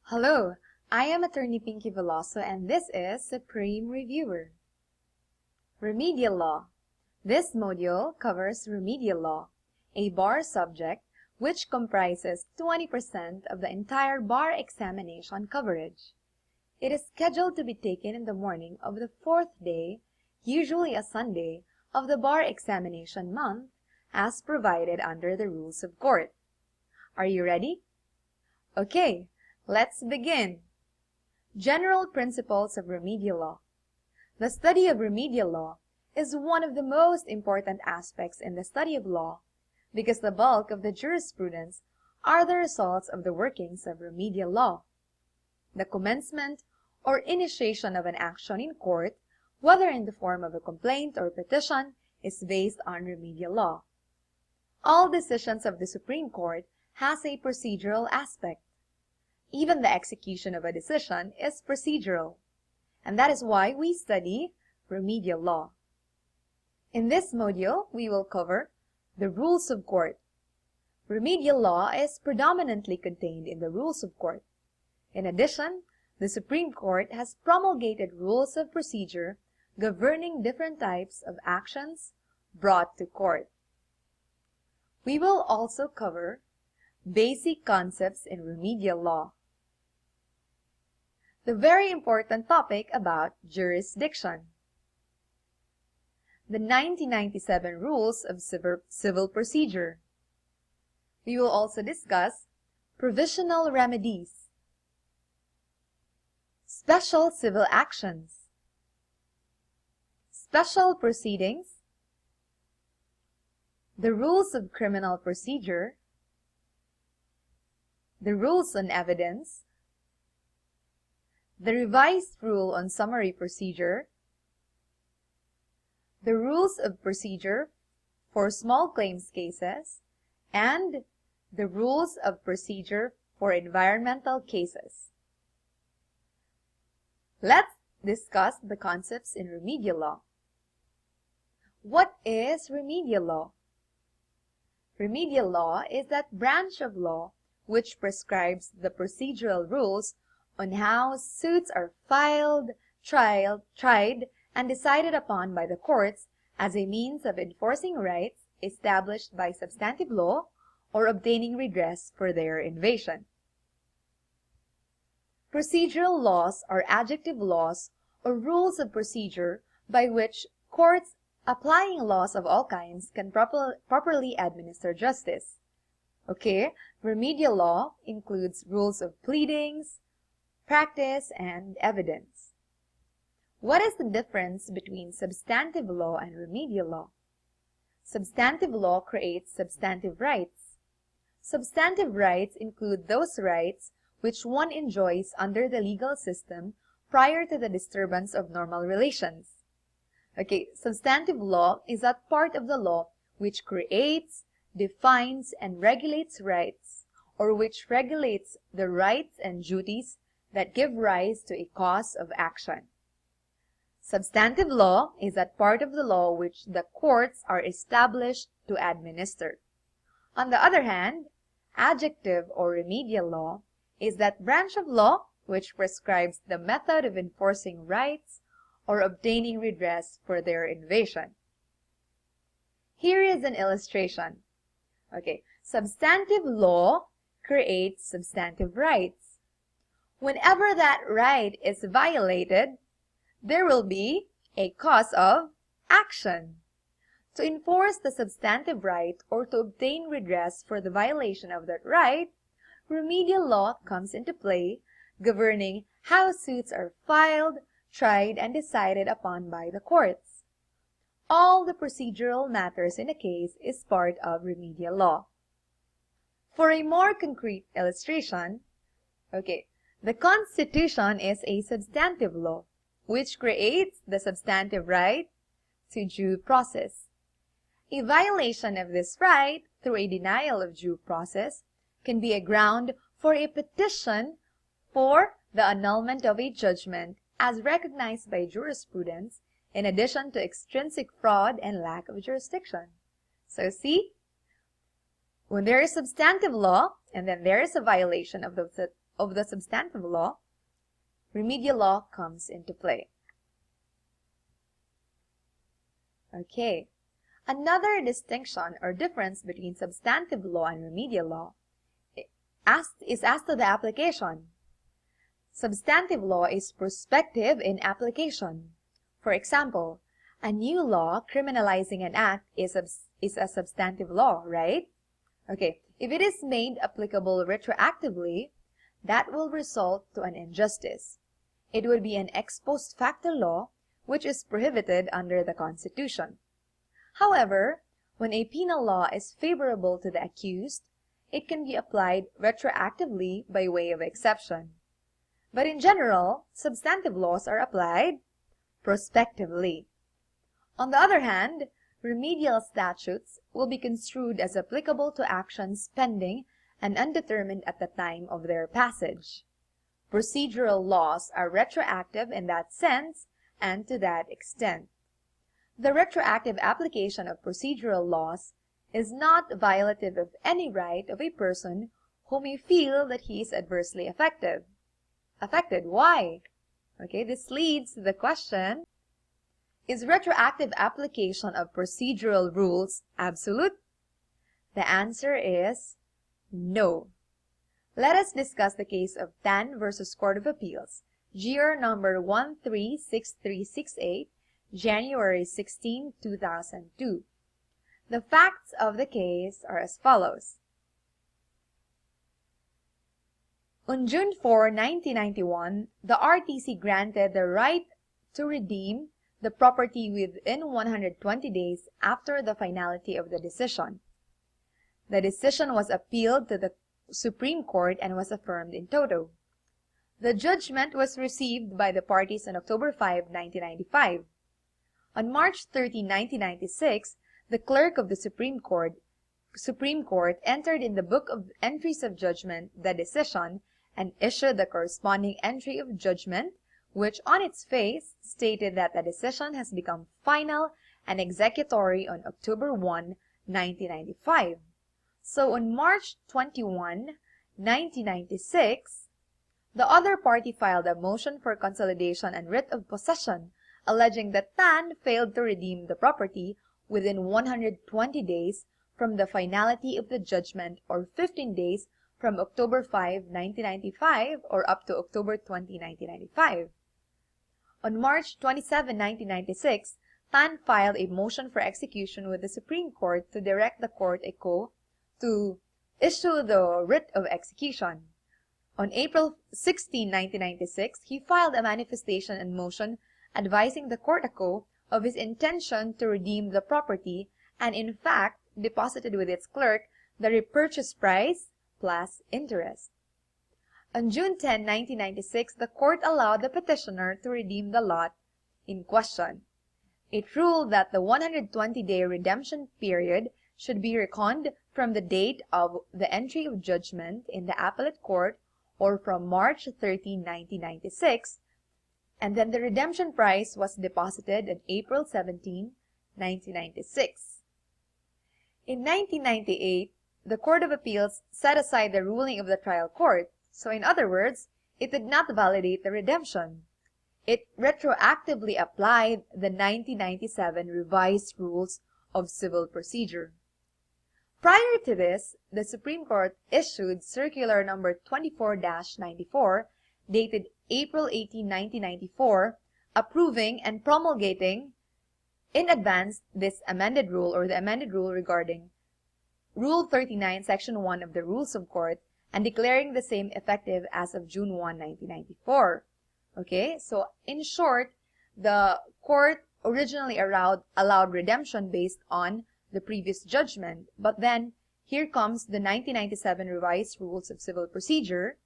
Hello, I am Attorney Pinky Veloso and this is Supreme Reviewer. Remedial Law. This module covers remedial law, a bar subject which comprises 20% of the entire bar examination coverage. It is scheduled to be taken in the morning of the fourth day, usually a Sunday, of the bar examination month as provided under the rules of court. Are you ready? Okay. Let's begin. General Principles of Remedial Law. The study of remedial law is one of the most important aspects in the study of law because the bulk of the jurisprudence are the results of the workings of remedial law. The commencement or initiation of an action in court, whether in the form of a complaint or petition, is based on remedial law. All decisions of the Supreme Court has a procedural aspect. Even the execution of a decision is procedural, and that is why we study remedial law. In this module, we will cover the rules of court. Remedial law is predominantly contained in the rules of court. In addition, the Supreme Court has promulgated rules of procedure governing different types of actions brought to court. We will also cover basic concepts in remedial law. The very important topic about jurisdiction. The 1997 Rules of Civil Procedure. We will also discuss provisional remedies, special civil actions, special proceedings, the rules of criminal procedure, the rules on evidence, the revised rule on summary procedure, the rules of procedure for small claims cases, and the rules of procedure for environmental cases. Let's discuss the concepts in remedial law. What is remedial law? Remedial law is that branch of law which prescribes the procedural rules on how suits are filed, tried, and decided upon by the courts as a means of enforcing rights established by substantive law or obtaining redress for their invasion. Procedural laws are adjective laws or rules of procedure by which courts applying laws of all kinds can properly administer justice. Okay, remedial law includes rules of pleadings, practice, and evidence. What is the difference between substantive law and remedial law? Substantive law creates substantive rights. Substantive rights include those rights which one enjoys under the legal system prior to the disturbance of normal relations. Okay, substantive law is that part of the law which creates, defines, and regulates rights, or which regulates the rights and duties that give rise to a cause of action. Substantive law is that part of the law which the courts are established to administer. On the other hand, adjective or remedial law is that branch of law which prescribes the method of enforcing rights or obtaining redress for their invasion. Here is an illustration. Okay, substantive law creates substantive rights. Whenever that right is violated, there will be a cause of action. To enforce the substantive right or to obtain redress for the violation of that right, remedial law comes into play, governing how suits are filed, tried, and decided upon by the courts. All the procedural matters in a case is part of remedial law. For a more concrete illustration, the Constitution is a substantive law, which creates the substantive right to due process. A violation of this right through a denial of due process can be a ground for a petition for the annulment of a judgment as recognized by jurisprudence, in addition to extrinsic fraud and lack of jurisdiction. So see, when there is substantive law and then there is a violation of of the substantive law, remedial law comes into play. Okay, another distinction or difference between substantive law and remedial law is as to the application. Substantive law is prospective in application. For example, a new law criminalizing an act is a substantive law, right? Okay, if it is made applicable retroactively, that will result to an injustice. It would be an ex post facto law, which is prohibited under the Constitution. However, when a penal law is favorable to the accused, it can be applied retroactively by way of exception. But in general, substantive laws are applied prospectively. On the other hand, remedial statutes will be construed as applicable to actions pending and undetermined at the time of their passage. Procedural laws are retroactive in that sense and to that extent. The retroactive application of procedural laws is not violative of any right of a person who may feel that he is adversely affected. Why? Okay, this leads to the question, is retroactive application of procedural rules absolute? The answer is no. Let us discuss the case of Tan versus Court of Appeals, GR number 136368, January 16, 2002. The facts of the case are as follows. On June 4, 1991, the RTC granted the right to redeem the property within 120 days after the finality of the decision. The decision was appealed to the Supreme Court and was affirmed in toto. The judgment was received by the parties on October 5, 1995. On March 13, 1996, the clerk of the Supreme Court entered in the Book of Entries of Judgment the decision and issued the corresponding entry of judgment, which on its face stated that the decision has become final and executory on October 1, 1995. So on March 21, 1996, the other party filed a motion for consolidation and writ of possession, alleging that Tan failed to redeem the property within 120 days from the finality of the judgment or 15 days from October 5, 1995 or up to October 20, 1995. On March 27, 1996, Tan filed a motion for execution with the Supreme Court to direct the Court Eco to issue the writ of execution. On April 16, 1996, he filed a manifestation and motion advising the Court Eco of his intention to redeem the property and in fact deposited with its clerk the repurchase price plus interest. On June 10, 1996, the court allowed the petitioner to redeem the lot in question. It ruled that the 120-day redemption period should be reckoned from the date of the entry of judgment in the appellate court or from March 13, 1996, and then the redemption price was deposited on April 17, 1996. In 1998, the Court of Appeals set aside the ruling of the trial court, so in other words, it did not validate the redemption. It retroactively applied the 1997 revised rules of civil procedure. Prior to this, the Supreme Court issued Circular Number 24-94, dated April 18, 1994, approving and promulgating in advance this amended rule or the amended rule regarding Rule 39, Section 1 of the Rules of Court and declaring the same effective as of June 1, 1994. Okay, so in short, the court originally allowed redemption based on the previous judgment, but then here comes the 1997 revised rules of civil procedure,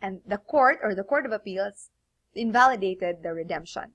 and the court or the Court of Appeals invalidated the redemption.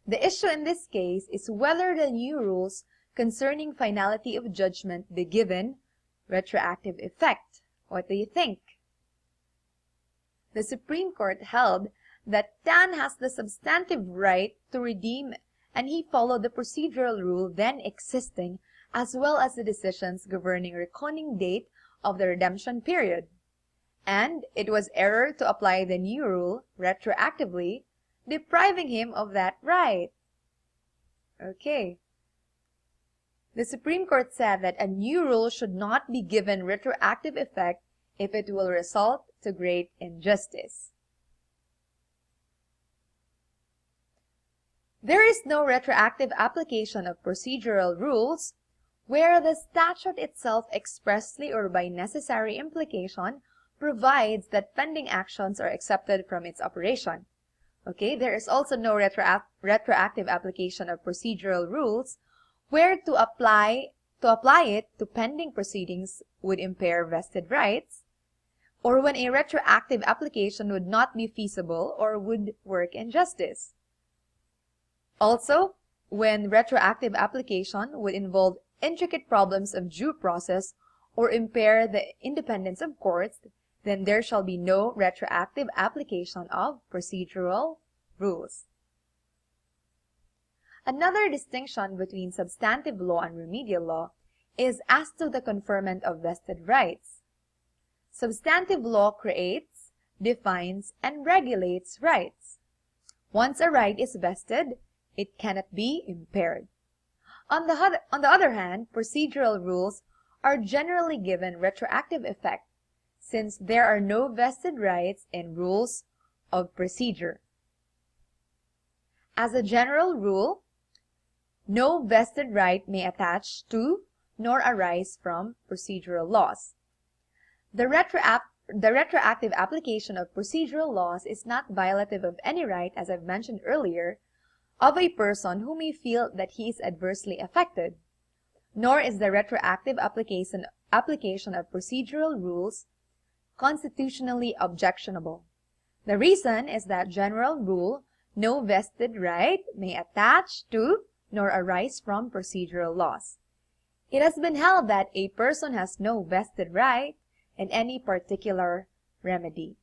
The issue in this case is whether the new rules concerning finality of judgment be given retroactive effect. What do you think? The Supreme Court held that Tan has the substantive right to redeem, and he followed the procedural rule then existing as well as the decisions governing reckoning date of the redemption period. and it was error to apply the new rule retroactively, depriving him of that right. Okay. The Supreme Court said that a new rule should not be given retroactive effect if it will result to great injustice. There is no retroactive application of procedural rules where the statute itself expressly or by necessary implication provides that pending actions are accepted from its operation. Okay, there is also no retroactive application of procedural rules where to apply it to pending proceedings would impair vested rights, or when a retroactive application would not be feasible or would work injustice. Also, when retroactive application would involve intricate problems of due process or impair the independence of courts, then there shall be no retroactive application of procedural rules. Another distinction between substantive law and remedial law is as to the conferment of vested rights. Substantive law creates, defines, and regulates rights. Once a right is vested, it cannot be impaired. On the other hand, procedural rules are generally given retroactive effect since there are no vested rights in rules of procedure. As a general rule, no vested right may attach to nor arise from procedural laws. The retroactive application of procedural laws is not violative of any right, as I've mentioned earlier, of a person who may feel that he is adversely affected, nor is the retroactive application of procedural rules constitutionally objectionable. The reason is that general rule, no vested right may attach to nor arise from procedural laws. It has been held that a person has no vested right in any particular remedy.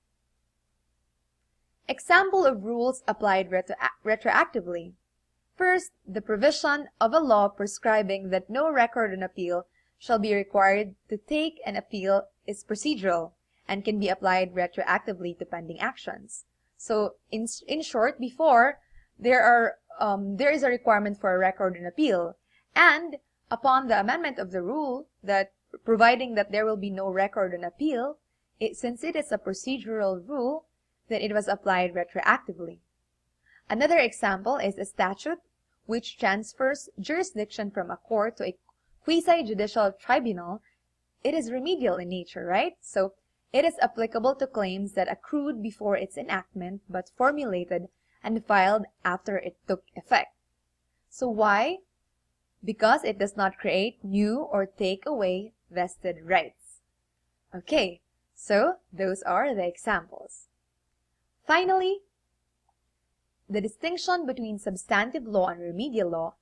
Example of rules applied retroactively. First, the provision of a law prescribing that no record on appeal shall be required to take an appeal is procedural and can be applied retroactively to pending actions. So, in short, before, there is a requirement for a record on appeal, and upon the amendment of the rule that providing that there will be no record on appeal, since it is a procedural rule, then it was applied retroactively. Another example is a statute which transfers jurisdiction from a court to a quasi-judicial tribunal. It is remedial in nature, right? So it is applicable to claims that accrued before its enactment but formulated and filed after it took effect. So why? Because it does not create new or take away vested rights. Okay, so those are the examples. Finally, the distinction between substantive law and remedial law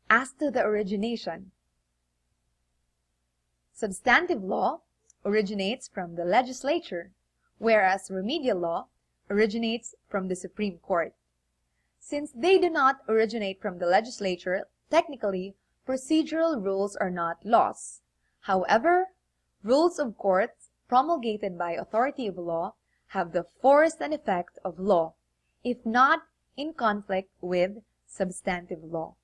as to the origination. Substantive law originates from the legislature, whereas remedial law originates from the Supreme Court. Since they do not originate from the legislature, technically, procedural rules are not laws. However, rules of courts promulgated by authority of law have the force and effect of law, if not in conflict with substantive law.